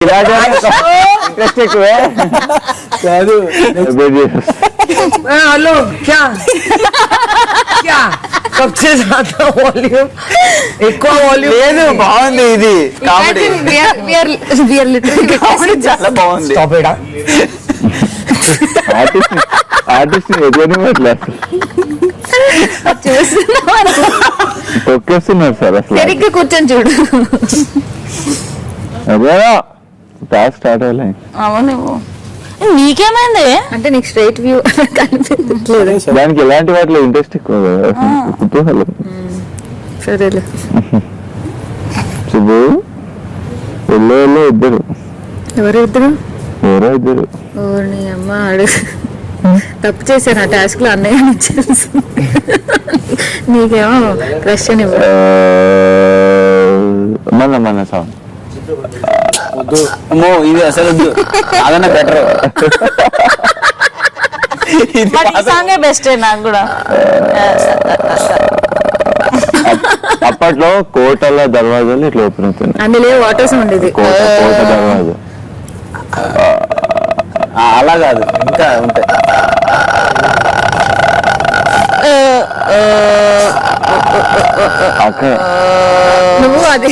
interest ఎక్కువే కాదు hello क्या क्या सबसे ज्यादा वॉल्यूम ఎక్కువ వాల్యూమ్ లేదు బాగుంది ఇది comedy we are literally comedy చాలా బాగుంది స్టాప్ ఇట్ ఆర్టిస్ట్ ఎదుగుని మాట్లాడు చూస్తున్నారు ఫోకస్స్తున్నారు సార్ అసలు సరిగ్గా కూర్చొని చూడు అదేనా టాస్క్ స్టార్ట్ అవ్వలే అవును నీకేమైంది అంటే నీకు స్ట్రైట్ వ్యూ కనిపించట్లేదు దానికి ఎలాంటి వాటిలో ఇంట్రెస్ట్ ఎక్కువ కుతూహలం సరేలే శుభు ఎల్లో ఇద్దరు ఎవరో ఇద్దరు ఓర్ని అమ్మ అడుగు తప్పు చేశాను ఆ టాస్క్ లో అన్నయ్య నీకేమో క్రష్ అని మన సాంగ్ అమ్మో ఇది అసలు అదన్నా బెటర్ సాంగే బెస్ట్ నాకు కూడా అప్పట్లో కోటల దర్వాజాలు ఇట్లా ఓపెన్ అవుతుంది అందులో వాటర్స్ ఉండేది కోట దర్వాజా అలా కాదు ఇంకా ఉంటాయి అక్కడ నువ్వు అది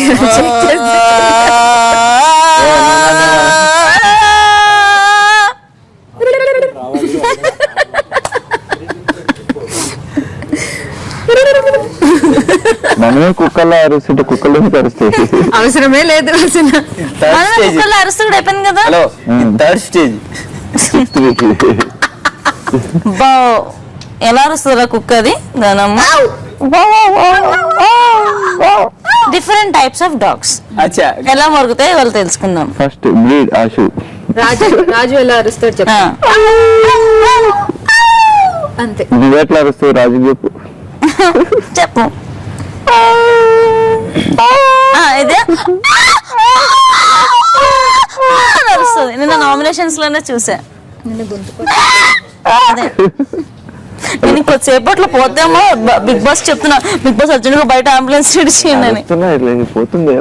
మనమే కుక్కల్లో అరుస్తుంటే కుక్కలు అరుస్తాయి అవసరమే లేదు కుక్కల్లో అరుస్తాడు అయిపోయింది కదా హలో థర్డ్ స్టేజ్ ఎలా అరుస్తుందా కుక్క అది డిఫరెంట్ టైప్స్ ఆఫ్ డాగ్స్ ఎలా మొరుగుతాయి వాళ్ళు తెలుసుకుందాం ఫస్ట్ బ్రీడ్ ఆశు రాజు ఎలా అరుస్తాడు చెప్పు అంతే నువ్వు ఎట్లా అరుస్తావు రాజు చెప్పు చెప్పు ఇదే అరుస్తుంది నిన్న నామినేషన్స్ లోనే చూసా అదే నేను కొద్దిసేపట్లో పోతేమో బిగ్ బాస్ చెప్తున్నా బిగ్ బాస్ అర్జున్ బయట అంబులెన్స్ ఇడిచిందని పోతుంది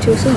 చూసి